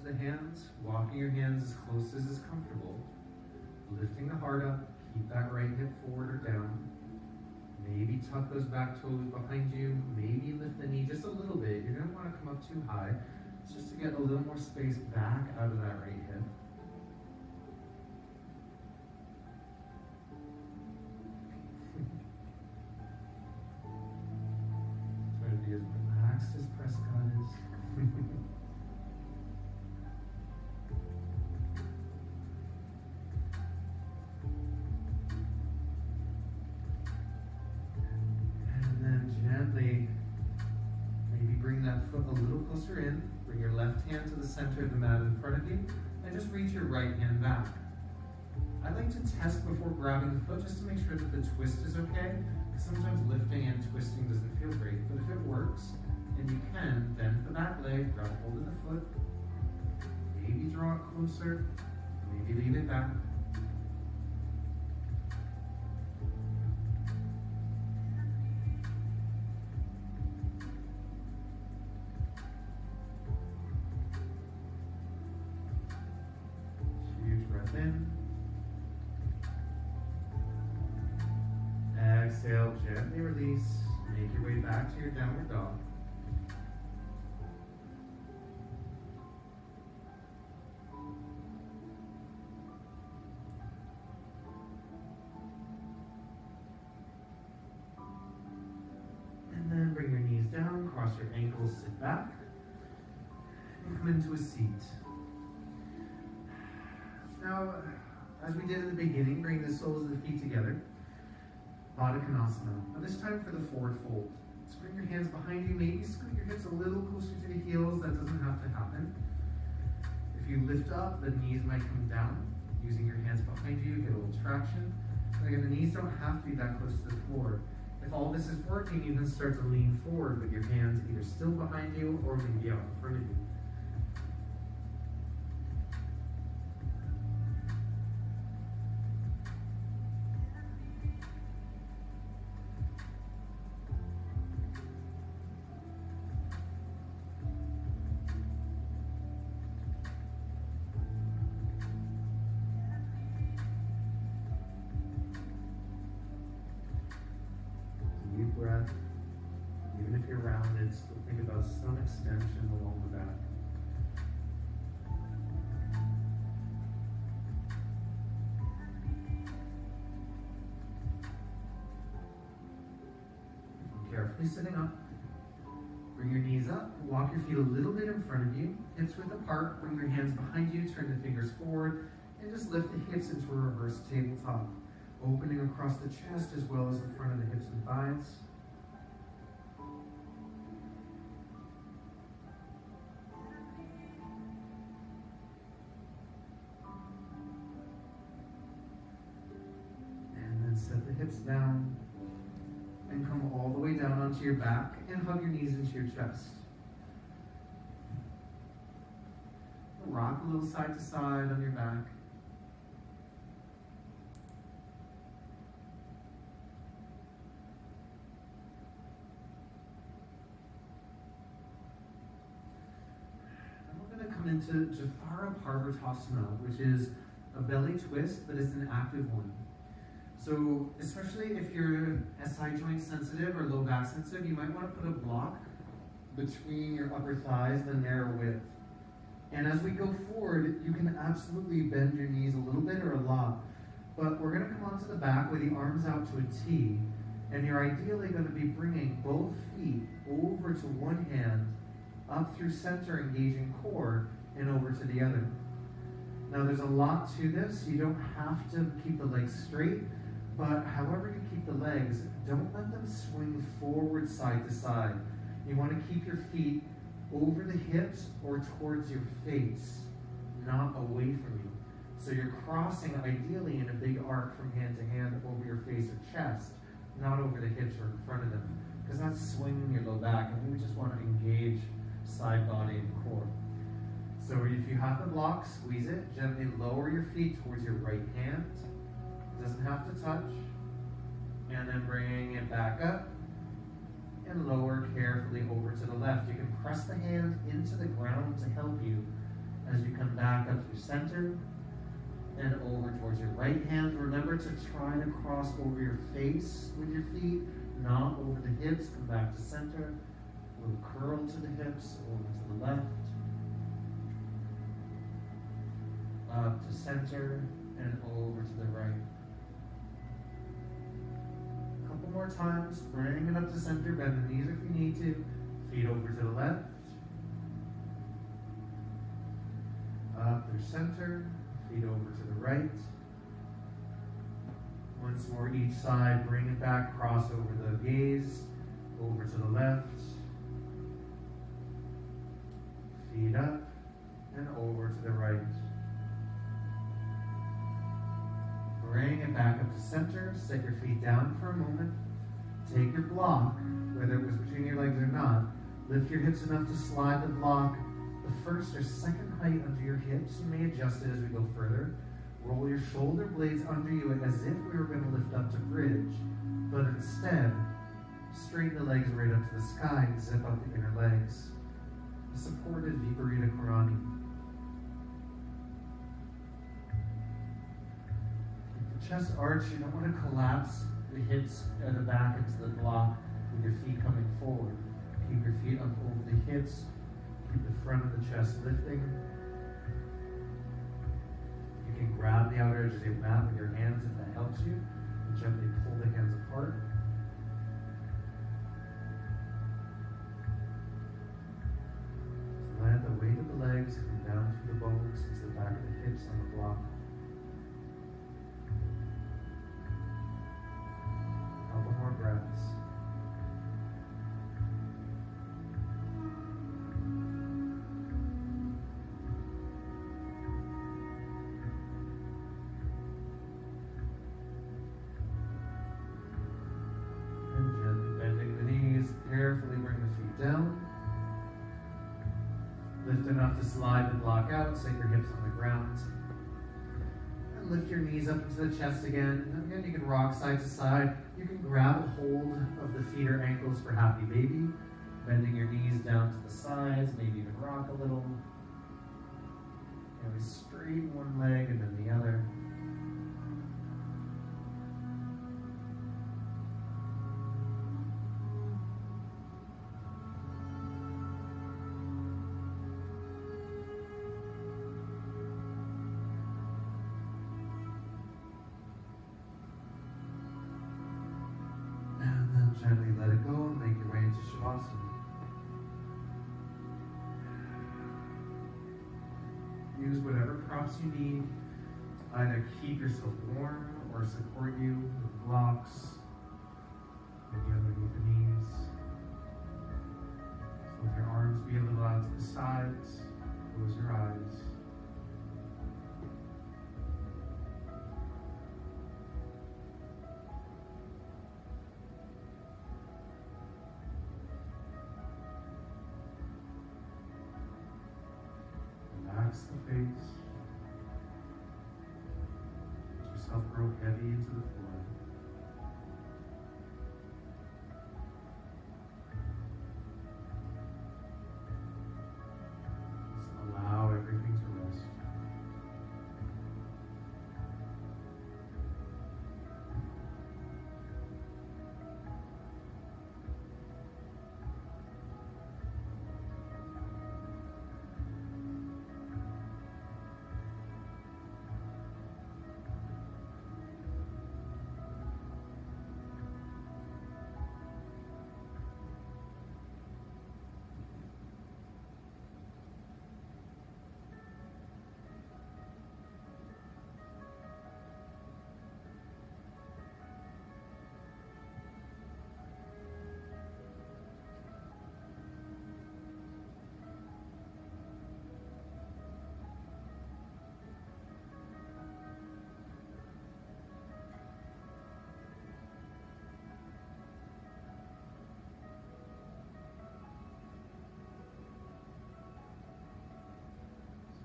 into the hands, walking your hands as close as is comfortable, lifting the heart up, keep that right hip forward or down. Maybe tuck those back toes behind you, maybe lift the knee just a little bit. You're gonna wanna come up too high. It's just to get a little more space back out of that right hip. Try to be as relaxed as Prescott is. And then gently, maybe bring that foot a little closer in. Bring your left hand to the center of the mat in front of you, and just reach your right hand back. I like to test before grabbing the foot just to make sure that the twist is okay. Sometimes lifting and twisting doesn't feel great, but if it works, and you can, bend the back leg, grab hold of the foot, maybe draw it closer, maybe leave it back. Huge breath in. Exhale, gently release. Make your way back to your downward dog. And then bring your knees down, cross your ankles, sit back, and come into a seat. Now, as we did at the beginning, bring the soles of the feet together. Baddha Konasana. Now this time for the forward fold. So bring your hands behind you, maybe scoot your hips a little closer to the heels. That doesn't have to happen. If you lift up, the knees might come down. Using your hands behind you, get a little traction. And again, the knees don't have to be that close to the floor. If all this is working, you can start to lean forward with your hands either still behind you or maybe out in front of you. Deep breath. Even if you're rounded, still think about some extension along the back. Carefully sitting up. Bring your knees up. Walk your feet a little bit in front of you. Hips width apart. Bring your hands behind you. Turn the fingers forward. And just lift the hips into a reverse tabletop. Opening across the chest as well as the front of the hips and thighs. And then set the hips down and come all the way down onto your back and hug your knees into your chest. Rock a little side to side on your back. Into Jathara Parvatasana, which is a belly twist, but it's an active one. So especially if you're SI joint sensitive or low back sensitive, you might want to put a block between your upper thighs, the narrow width. And as we go forward, you can absolutely bend your knees a little bit or a lot, but we're going to come onto the back with the arms out to a T, and you're ideally going to be bringing both feet over to one hand, up through center, engaging core, and over to the other. Now there's a lot to this. You don't have to keep the legs straight, but however you keep the legs, don't let them swing forward side to side. You want to keep your feet over the hips or towards your face, not away from you. So you're crossing ideally in a big arc from hand to hand over your face or chest, not over the hips or in front of them, because that's swinging your low back, and we just want to engage side body and core. So if you have the block, squeeze it. Gently lower your feet towards your right hand. It doesn't have to touch. And then bring it back up and lower carefully over to the left. You can press the hand into the ground to help you As you come back up through center and over towards your right hand, remember to try to cross over your face with your feet, not over the hips. Come back to center. A little curl to the hips, over to the left. Up to center and over to the right. A couple more times. Bring it up to center. Bend the knees if you need to. Feet over to the left. Up through center. Feet over to the right. Once more each side. Bring it back. Cross over the gaze. Over to the left. Feet up and over to the right. Bring it back up to center. Set your feet down for a moment. Take your block, whether it was between your legs or not. Lift your hips enough to slide the block the first or second height under your hips. You may adjust it as we go further. Roll your shoulder blades under you as if we were going to lift up to bridge, but instead, straighten the legs right up to the sky and zip up the inner legs. A supported Viparita Karani. Keep the chest arch. You don't want to collapse the hips at the back into the block with your feet coming forward. Keep your feet up over the hips. Keep the front of the chest lifting. You can grab the outer edge of the mat with your hands if that helps you, and gently pull the hands apart. So let the weight of the legs come down through the bones into the back of the hips on the block. Couple more breaths. Carefully bring the feet down. Lift enough to slide the block out. Set your hips on the ground. And lift your knees up into the chest again. And again, you can rock side to side. You can grab a hold of the feet or ankles for happy baby. Bending your knees down to the sides. Maybe even rock a little. And we straighten one leg and then the other. Gently let it go and make your way into Shavasana. Use whatever props you need. Either keep yourself warm or support you with blocks, maybe underneath the knees. So let your arms be a little out to the sides. Close your eyes. Relax the face. Let yourself grow heavy into the floor. Just allow everything to rest.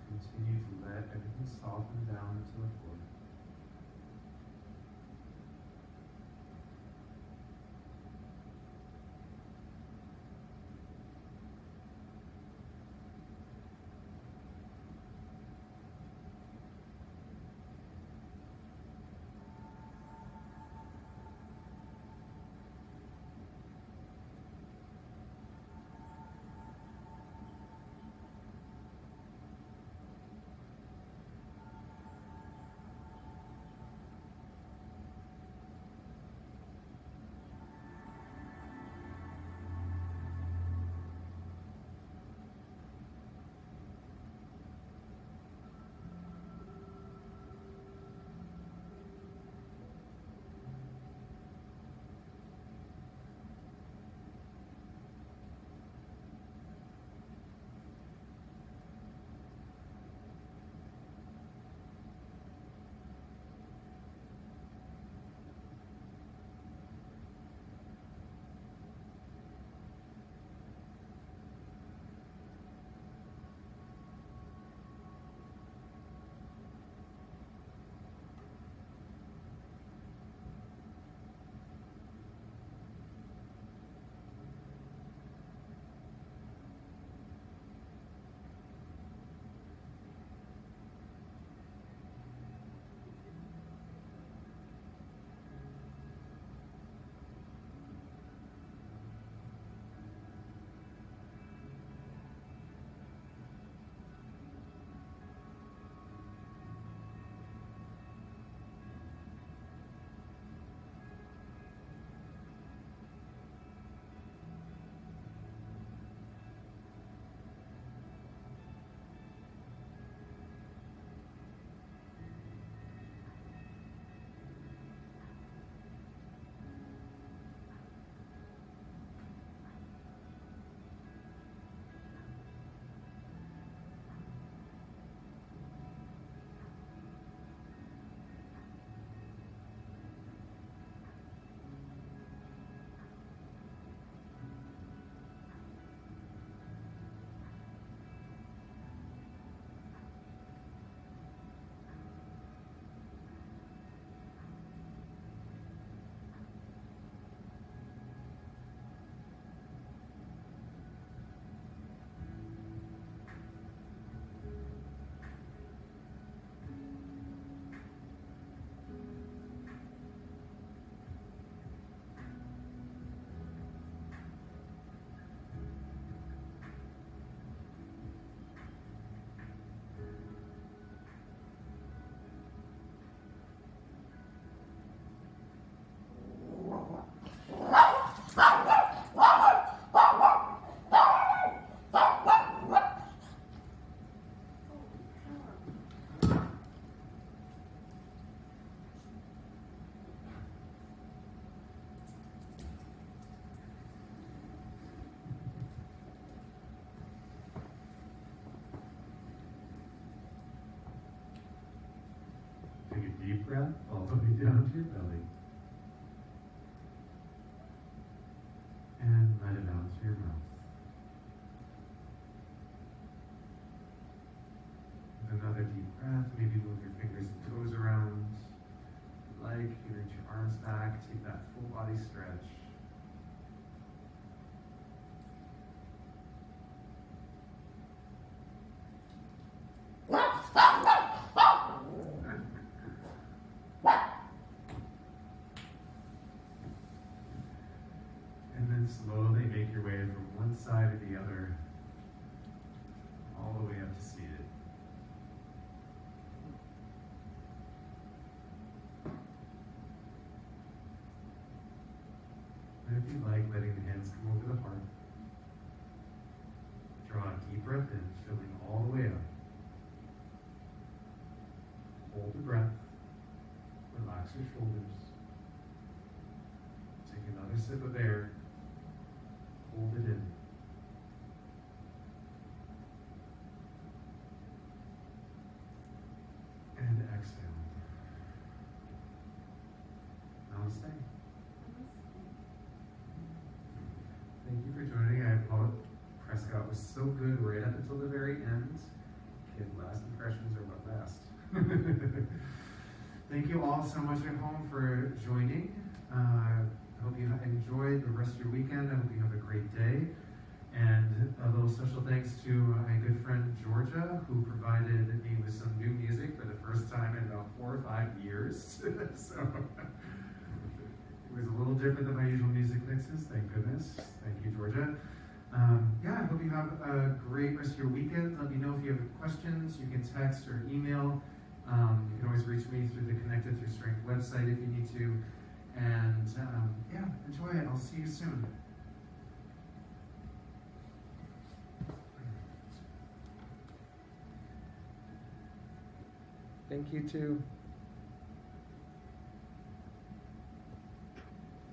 Continue to let everything soften down into the floor. deep breath all the way down to your belly. And let it out through your mouth. With another deep breath, maybe move your fingers and toes around. Like, you can reach your arms back, take that full body stretch. And then slowly make your way from one side to the other, all the way up to seated. And if you like, letting the hands come over the heart. Draw a deep breath in, filling all the way up. Hold the breath. Relax your shoulders. Take another sip of air. Hold it in. And exhale. Namaste. Thank you for joining. I apologize. Prescott was so good right up until the very end. Kid, last impressions are what last. Thank you all so much at home for joining. I hope you enjoyed the rest of your weekend. I hope you have a great day. And a little special thanks to my good friend Georgia, who provided me with some new music for the first time in about 4 or 5 years. So it was a little different than my usual music mixes, thank goodness. Thank you, Georgia. Yeah, I hope you have a great rest of your weekend. Let me know if you have questions. You can text or email. You can always reach me through the Connected Through Strength website if you need to. And yeah, enjoy it. I'll see you soon. Thank you too.